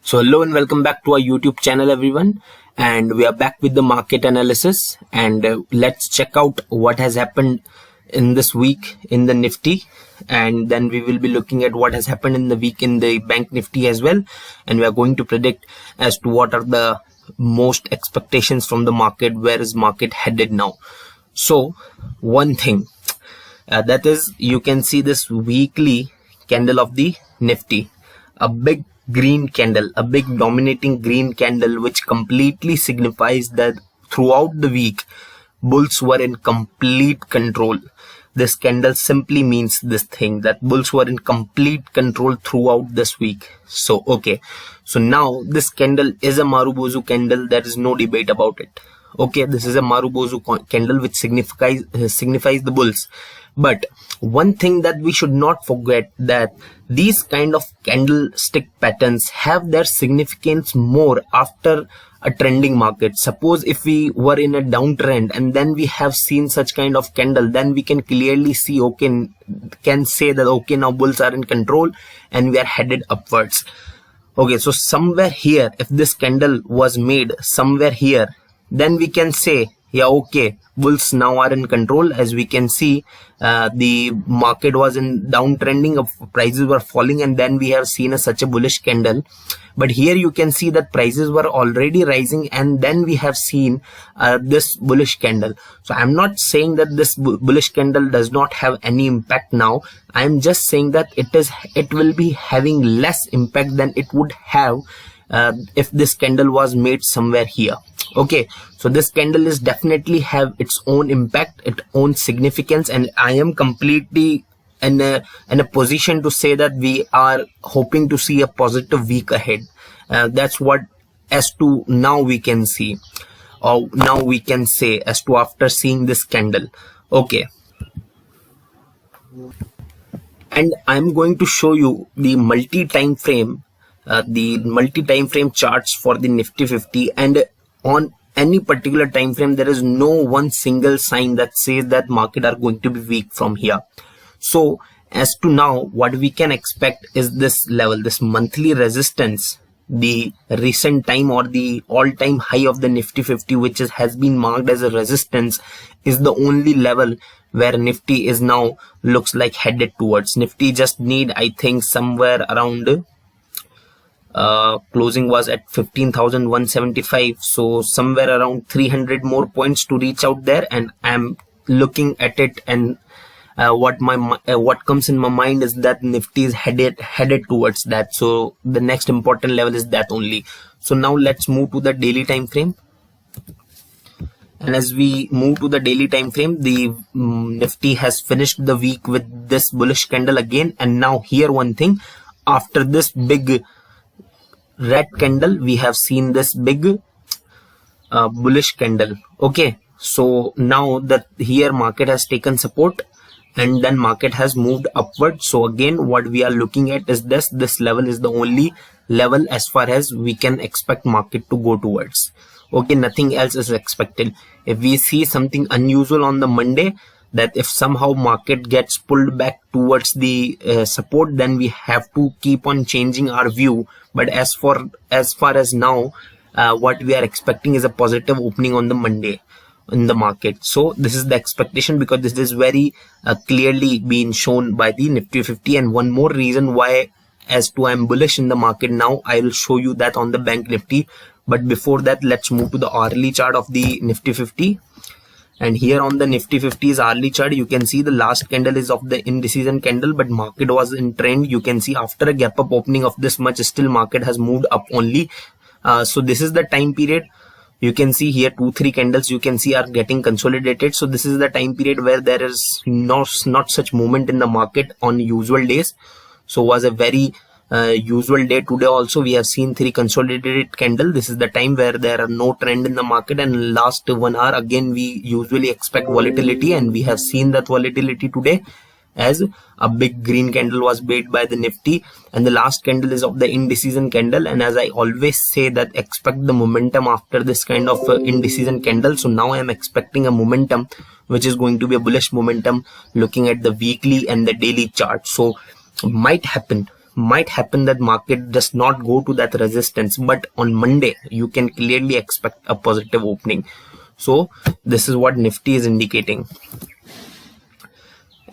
So hello and welcome back to our YouTube channel everyone, and we are back with the market analysis, and let's check out what has happened in this week in the Nifty, and then we will be looking at what has happened in the week in the Bank Nifty as well, and we are going to predict as to what are the most expectations from the market, where is market headed now. So one thing that is, you can see this weekly candle of the Nifty, a big green candle, a big dominating green candle, which completely signifies that throughout the week bulls were in complete control. This candle simply means this thing, that bulls were in complete control throughout this week. So okay, so now this candle is a Marubozu candle, there is no debate about it. Okay, this is a Marubozu candle which signifies the bulls. But one thing that we should not forget, that these kind of candlestick patterns have their significance more after a trending market. Suppose if we were in a downtrend and then we have seen such kind of candle, then we can clearly see, okay, can say that okay, now bulls are in control and we are headed upwards. Okay, so somewhere here, if this candle was made somewhere here, then we can say, yeah, okay, bulls now are in control. As we can see, the market was in downtrending, prices were falling, and then we have seen such a bullish candle. But here you can see that prices were already rising, and then we have seen this bullish candle. So I'm not saying that this bullish candle does not have any impact now. I'm just saying that it will be having less impact than it would have if this candle was made somewhere here. Okay, so this candle is definitely have its own impact, its own significance, and I am completely in a position to say that we are hoping to see a positive week ahead. That's what as to now we can see, or now we can say as to after seeing this candle. Okay, and I'm going to show you the multi-time frame charts for the Nifty 50, and on any particular time frame there is no one single sign that says that market are going to be weak from here. So as to now, what we can expect is this level, this monthly resistance, the recent time or the all-time high of the Nifty 50, which has been marked as a resistance, is the only level where Nifty is now looks like headed towards. Nifty just need, I think, somewhere around closing was at 15,175, so somewhere around 300 more points to reach out there, and I'm looking at it, and what comes in my mind is that Nifty is headed towards that. So the next important level is that only. So now let's move to the daily time frame, and as we move to the daily time frame, the Nifty has finished the week with this bullish candle again. And now here one thing, after this big red candle, we have seen this big bullish candle. Okay, so now that here market has taken support and then market has moved upward. So again, what we are looking at is this level is the only level as far as we can expect market to go towards. Okay, nothing else is expected. If we see something unusual on the Monday, that if somehow market gets pulled back towards the support, then we have to keep on changing our view. But as far as now, what we are expecting is a positive opening on the Monday in the market. So this is the expectation, because this is very clearly being shown by the Nifty 50. And one more reason why as to I'm bullish in the market now, I will show you that on the Bank Nifty. But before that, let's move to the hourly chart of the Nifty 50. And here on the Nifty 50's hourly chart, you can see the last candle is of the indecision candle, but market was in trend. You can see after a gap up opening of this much, still market has moved up only. So this is the time period. You can see here 2-3 candles you can see are getting consolidated. So this is the time period where there is not such movement in the market on usual days. So was a very usual day. Today also we have seen 3 consolidated candle. This is the time where there are no trend in the market, and last 1 hour again we usually expect volatility, and we have seen that volatility today as a big green candle was made by the Nifty, and the last candle is of the indecision candle. And as I always say that expect the momentum after this kind of indecision candle. So now I am expecting a momentum which is going to be a bullish momentum looking at the weekly and the daily chart. So might happen might happen that market does not go to that resistance, but on Monday you can clearly expect a positive opening. So this is what Nifty is indicating.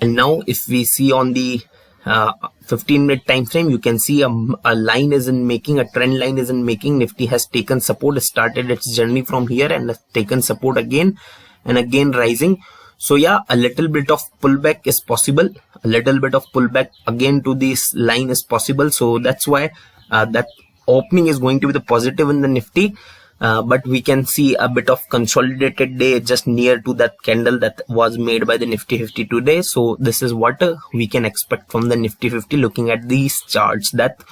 And now if we see on the 15-minute time frame, you can see a line is in making, a trend line is in making. Nifty has taken support, started its journey from here and has taken support again and again rising. So yeah, a little bit of pullback is possible, a little bit of pullback again to this line is possible. So that's why that opening is going to be the positive in the Nifty. But we can see a bit of consolidated day just near to that candle that was made by the Nifty 50 today. So this is what we can expect from the Nifty 50 looking at these charts. That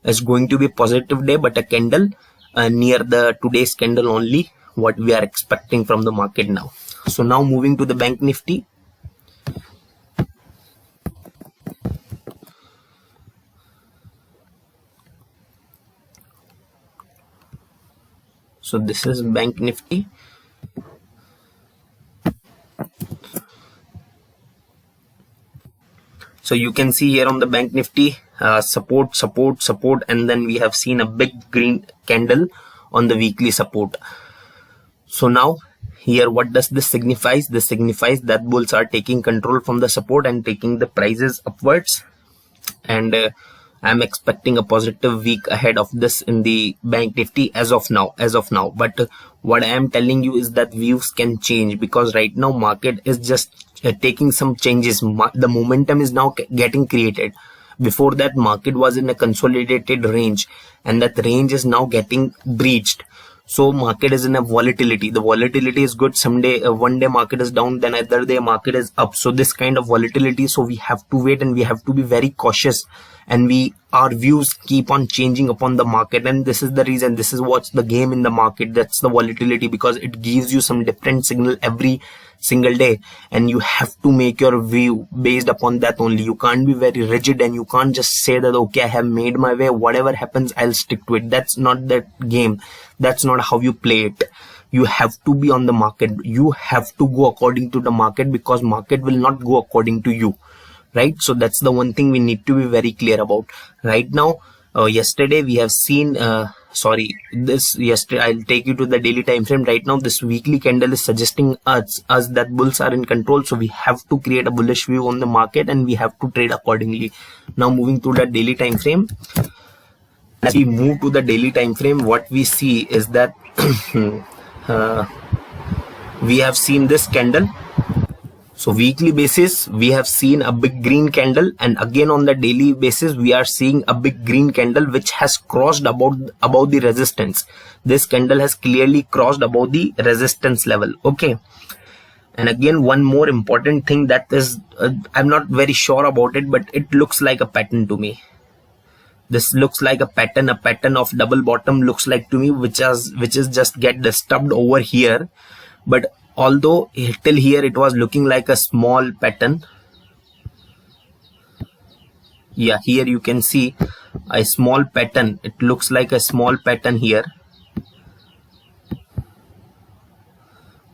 is going to be a positive day, but a candle near the today's candle only what we are expecting from the market now. So now moving to the Bank Nifty. So this is Bank Nifty. So you can see here on the Bank Nifty, support, support, support, and then we have seen a big green candle on the weekly support. So now here, what does this signify? This signifies that bulls are taking control from the support and taking the prices upwards. And I'm expecting a positive week ahead of this in the Bank Nifty as of now. But what I am telling you is that views can change, because right now market is just taking some changes. The momentum is now getting created. Before that, market was in a consolidated range, and that range is now getting breached. So market is in a volatility. The volatility is good. Someday, one day market is down, then other day market is up. So this kind of volatility. So we have to wait and we have to be very cautious. And our views keep on changing upon the market. And this is the reason. This is what's the game in the market. That's the volatility, because it gives you some different signal every single day, and you have to make your view based upon that only. You can't be very rigid, and you can't just say that, okay, I have made my way, whatever happens I'll stick to it. That's not that game. That's not how you play it. You have to be on the market. You have to go according to the market, because market will not go according to you, right? So that's the one thing we need to be very clear about. Right now, yesterday we have seen yesterday, I'll take you to the daily time frame. Right now this weekly candle is suggesting us that bulls are in control. So we have to create a bullish view on the market, and we have to trade accordingly. Now moving to the daily time frame. As we move to the daily time frame, what we see is that we have seen this candle. So weekly basis, we have seen a big green candle, and again on the daily basis, we are seeing a big green candle which has crossed above the resistance. This candle has clearly crossed above the resistance level. Okay. And again, one more important thing that is, I'm not very sure about it, but it looks like a pattern to me. This looks like a pattern of double bottom looks like to me, which is just get disturbed over here. But although till here it was looking like a small pattern, yeah, here you can see a small pattern. It looks like a small pattern here.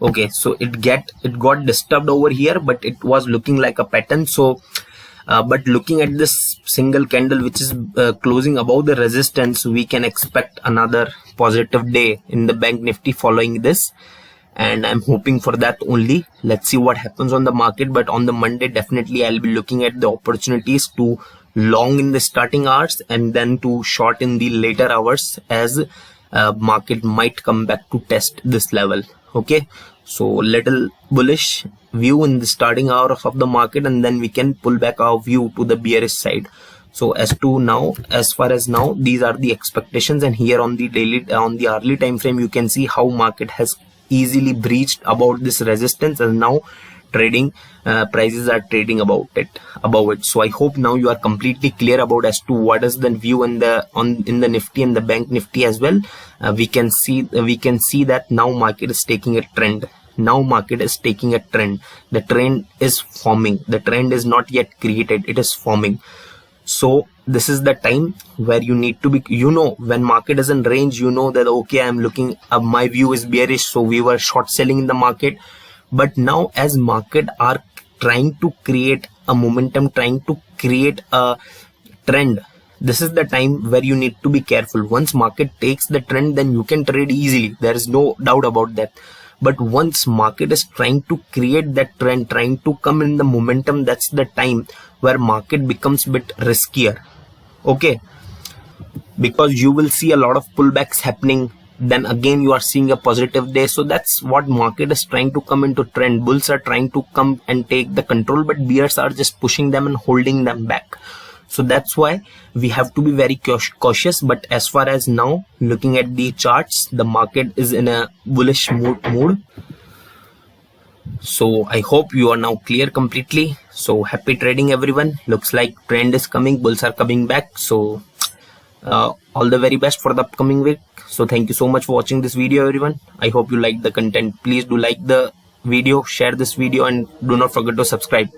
Okay, so it got disturbed over here, but it was looking like a pattern. So but looking at this single candle which is closing above the resistance, we can expect another positive day in the Bank Nifty following this, and I'm hoping for that only. Let's see what happens on the market. But on the Monday, definitely I'll be looking at the opportunities to long in the starting hours and then to short in the later hours, as market might come back to test this level. Okay, so little bullish view in the starting hours of the market, and then we can pull back our view to the bearish side. So as far as now, these are the expectations. And here on the early time frame, you can see how market has easily breached about this resistance, and now trading prices are trading above it. So I hope now you are completely clear about as to what is the view in the Nifty and the Bank Nifty as well. We can see that now market is taking a trend. The trend is forming. The trend is not yet created, it is forming. So this is the time where you need to be, when market is in range, that okay, I'm looking, my view is bearish, so we were short selling in the market. But now as market are trying to create a momentum, trying to create a trend, this is the time where you need to be careful. Once market takes the trend, then you can trade easily. There is no doubt about that. But once market is trying to create that trend, trying to come in the momentum, that's the time where market becomes a bit riskier. Okay, because you will see a lot of pullbacks happening, then again you are seeing a positive day. So that's what market is trying to come into trend. Bulls are trying to come and take the control, but bears are just pushing them and holding them back. So that's why we have to be very cautious. But as far as now, looking at the charts, the market is in a bullish mood. So I hope you are now clear completely. So happy trading everyone. Looks like trend is coming, bulls are coming back. So all the very best for the upcoming week. So thank you so much for watching this video everyone. I hope you liked the content. Please do like the video, share this video, and do not forget to subscribe.